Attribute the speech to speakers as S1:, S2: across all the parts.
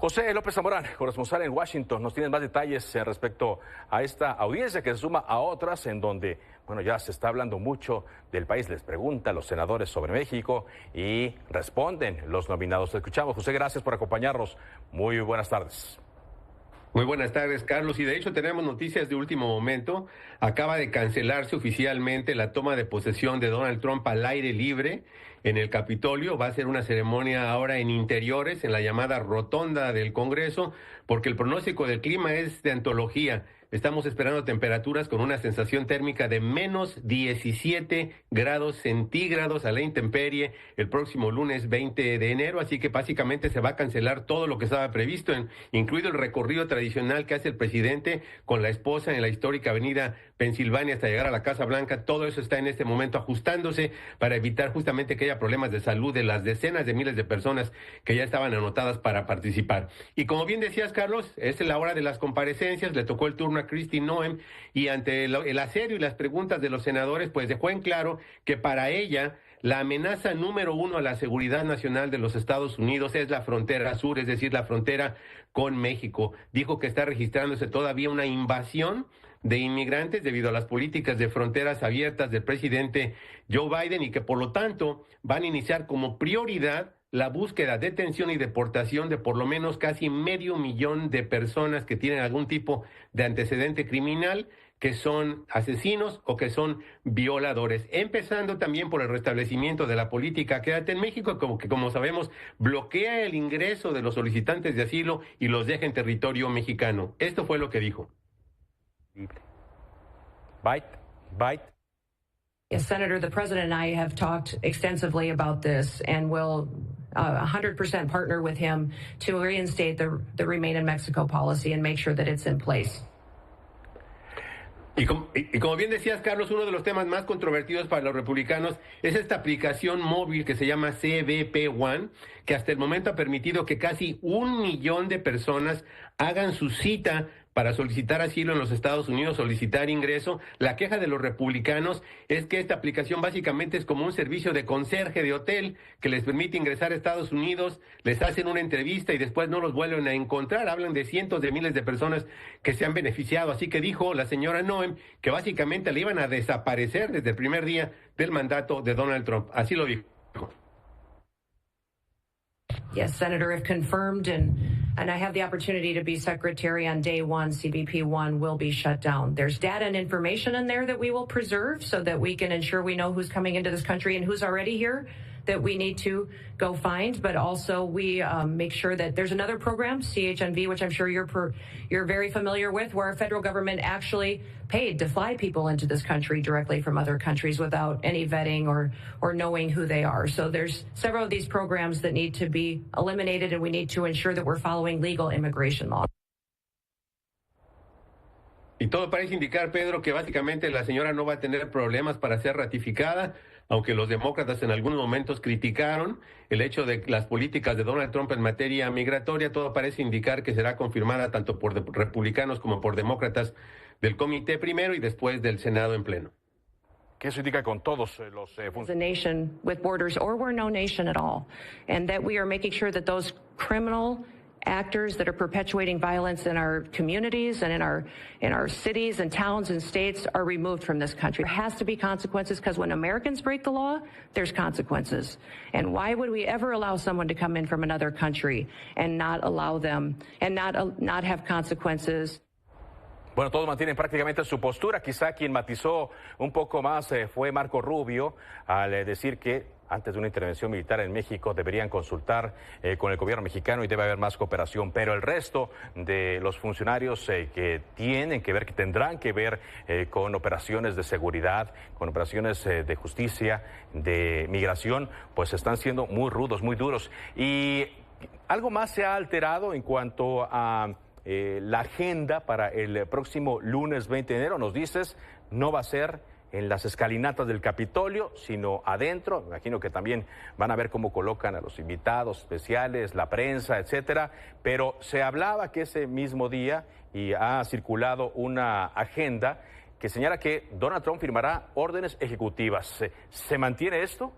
S1: José López Zamorán, corresponsal en Washington, nos tienes más detalles respecto a esta audiencia que se suma a otras en donde, bueno, ya se está hablando mucho del país. Les preguntan los senadores sobre México y responden los nominados. Te escuchamos, José, gracias por acompañarnos. Muy buenas tardes.
S2: Muy buenas tardes, Carlos. Y de hecho tenemos noticias de último momento. Acaba de cancelarse oficialmente la toma de posesión de Donald Trump al aire libre en el Capitolio. Va a ser una ceremonia ahora en interiores, en la llamada rotonda del Congreso, porque el pronóstico del clima es de antología. Estamos esperando temperaturas con una sensación térmica de menos 17 grados centígrados a la intemperie el próximo lunes 20 de enero, así que básicamente se va a cancelar todo lo que estaba previsto, incluido el recorrido tradicional que hace el presidente con la esposa en la histórica avenida Pensilvania hasta llegar a la Casa Blanca. Todo eso está en este momento ajustándose para evitar justamente que haya problemas de salud de las decenas de miles de personas que ya estaban anotadas para participar. Y como bien decías, Carlos, es la hora de las comparecencias, le tocó el turno a Kristi Noem, y ante el asedio y las preguntas de los senadores, pues dejó en claro que para ella la amenaza número uno a la seguridad nacional de los Estados Unidos es la frontera sur, es decir, la frontera con México. Dijo que está registrándose todavía una invasión de inmigrantes debido a las políticas de fronteras abiertas del presidente Joe Biden y que por lo tanto van a iniciar como prioridad la búsqueda, detención y deportación de por lo menos casi 500,000 de personas que tienen algún tipo de antecedente criminal, que son asesinos o que son violadores, empezando también por el restablecimiento de la política Quédate en México, como sabemos, bloquea el ingreso de los solicitantes de asilo y los deja en territorio mexicano. Esto fue lo que dijo.
S1: Bite.
S3: Yes, Senator, the president and I have talked extensively about this and will 100% partner with him to reinstate the Remain in Mexico policy and make sure that it's in place.
S2: Y como bien decías, Carlos, uno de los temas más controvertidos para los republicanos es esta aplicación móvil que se llama CBP One, que hasta el momento ha permitido que casi 1 millón de personas hagan su cita para solicitar asilo en los Estados Unidos, solicitar ingreso. La queja de los republicanos es que esta aplicación básicamente es como un servicio de conserje de hotel que les permite ingresar a Estados Unidos, les hacen una entrevista y después no los vuelven a encontrar. Hablan de cientos de miles de personas que se han beneficiado. Así que dijo la señora Noem que básicamente le iban a desaparecer desde el primer día del mandato de Donald Trump. Así lo dijo.
S3: Yes, Senator, if confirmed, and I have the opportunity to be secretary on day one, CBP One will be shut down. There's data and information in there that we will preserve so that we can ensure we know who's coming into this country and who's already here that we need to go find, but also we make sure that there's another program, CHNV, which I'm sure you're very familiar with, where our federal government actually paid to fly people into this country directly from other countries without any vetting or knowing who they are. So there's several of these programs that need to be eliminated, and we need to ensure that we're following legal immigration law.
S2: Y todo parece indicar, Pedro, que básicamente la señora no va a tener problemas para ser ratificada, aunque los demócratas en algunos momentos criticaron el hecho de las políticas de Donald Trump en materia migratoria. Todo parece indicar que será confirmada tanto por republicanos como por demócratas del comité primero y después del Senado en pleno.
S1: ¿Qué eso indica con todos los
S3: funcionarios? A nation with borders, or we're no nation at all, and that we are making sure that those criminal actors that are perpetuating violence in our communities and in our cities and towns and states are removed from this country. There has to be consequences, because when Americans break the law, there's consequences. And why would we ever allow someone to come in from another country and not allow them and not have consequences?
S1: Bueno, todos mantienen prácticamente su postura. Quizá quien matizó un poco más fue Marco Rubio al decir que antes de una intervención militar en México deberían consultar con el gobierno mexicano y debe haber más cooperación. Pero el resto de los funcionarios que tienen que ver, que tendrán que ver con operaciones de seguridad, con operaciones de justicia, de migración, pues están siendo muy rudos, muy duros. Y algo más se ha alterado en cuanto a la agenda para el próximo lunes 20 de enero. Nos dices, no va a ser en las escalinatas del Capitolio, sino adentro. Me imagino que también van a ver cómo colocan a los invitados especiales, la prensa, etcétera. Pero se hablaba que ese mismo día, y ha circulado una agenda que señala que Donald Trump firmará órdenes ejecutivas. ¿Se mantiene esto?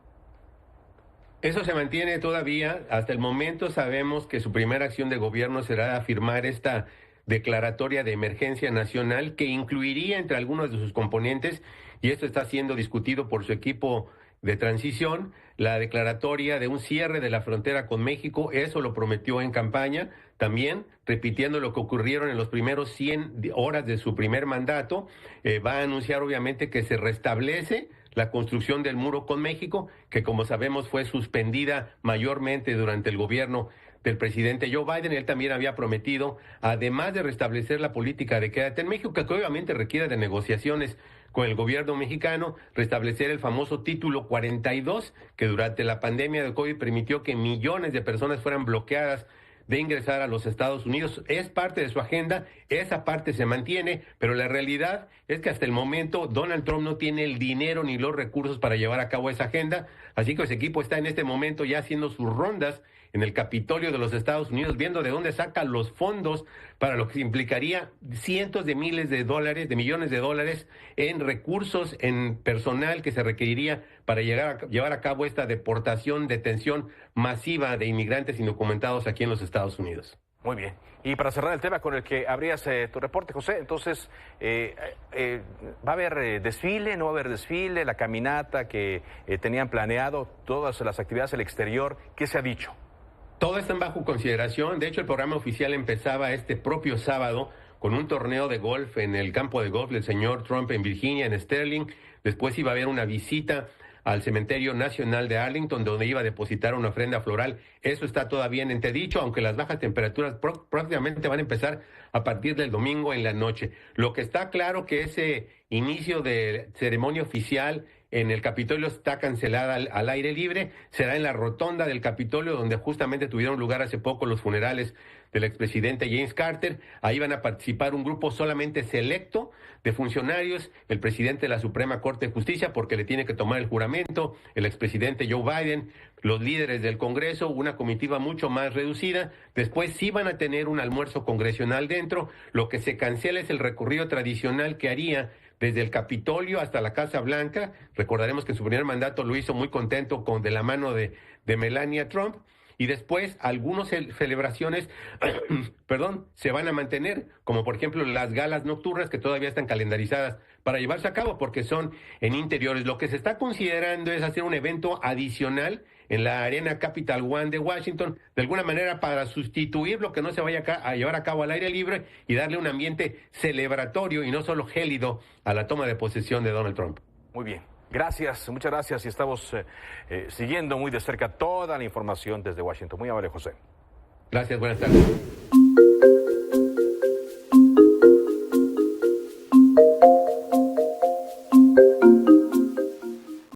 S2: Eso se mantiene todavía. Hasta el momento sabemos que su primera acción de gobierno será firmar esta declaratoria de emergencia nacional que incluiría entre algunos de sus componentes, y esto está siendo discutido por su equipo de transición, la declaratoria de un cierre de la frontera con México. Eso lo prometió en campaña, también repitiendo lo que ocurrieron en los primeros 100 horas de su primer mandato. Va a anunciar obviamente que se restablece la construcción del muro con México, que como sabemos fue suspendida mayormente durante el gobierno del presidente Joe Biden. Él también había prometido, además de restablecer la política de quédate en México, que obviamente requiere de negociaciones con el gobierno mexicano, restablecer el famoso título 42, que durante la pandemia de COVID permitió que millones de personas fueran bloqueadas de ingresar a los Estados Unidos. Es parte de su agenda, esa parte se mantiene, pero la realidad es que hasta el momento Donald Trump no tiene el dinero ni los recursos para llevar a cabo esa agenda, así que ese equipo está en este momento ya haciendo sus rondas en el Capitolio de los Estados Unidos, viendo de dónde saca los fondos para lo que implicaría cientos de miles de dólares, de millones de dólares en recursos, en personal que se requeriría para llevar a cabo esta deportación, detención masiva de inmigrantes indocumentados aquí en los Estados Unidos.
S1: Muy bien. Y para cerrar el tema con el que abrías tu reporte, José, entonces, ¿va a haber desfile, no va a haber desfile, la caminata que tenían planeado, todas las actividades al exterior? ¿Qué se ha dicho?
S2: Todo está bajo consideración. De hecho, el programa oficial empezaba este propio sábado con un torneo de golf en el campo de golf del señor Trump en Virginia, en Sterling. Después iba a haber una visita al Cementerio Nacional de Arlington, donde iba a depositar una ofrenda floral. Eso está todavía en entredicho, aunque las bajas temperaturas prácticamente van a empezar a partir del domingo en la noche. Lo que está claro que ese inicio de ceremonia oficial en el Capitolio está cancelada al aire libre, será en la rotonda del Capitolio, donde justamente tuvieron lugar hace poco los funerales del expresidente James Carter. Ahí van a participar un grupo solamente selecto de funcionarios, el presidente de la Suprema Corte de Justicia, porque le tiene que tomar el juramento, el expresidente Joe Biden, los líderes del Congreso, una comitiva mucho más reducida. Después sí van a tener un almuerzo congresional dentro. Lo que se cancela es el recorrido tradicional que haría desde el Capitolio hasta la Casa Blanca. Recordaremos que en su primer mandato lo hizo muy contento de la mano de Melania Trump. Y después algunas celebraciones se van a mantener, como por ejemplo las galas nocturnas que todavía están calendarizadas para llevarse a cabo porque son en interiores. Lo que se está considerando es hacer un evento adicional en la Arena Capital One de Washington, de alguna manera para sustituir lo que no se vaya a llevar a cabo al aire libre y darle un ambiente celebratorio y no solo gélido a la toma de posesión de Donald Trump.
S1: Muy bien. Gracias, muchas gracias y estamos siguiendo muy de cerca toda la información desde Washington. Muy amable, José.
S2: Gracias, buenas tardes.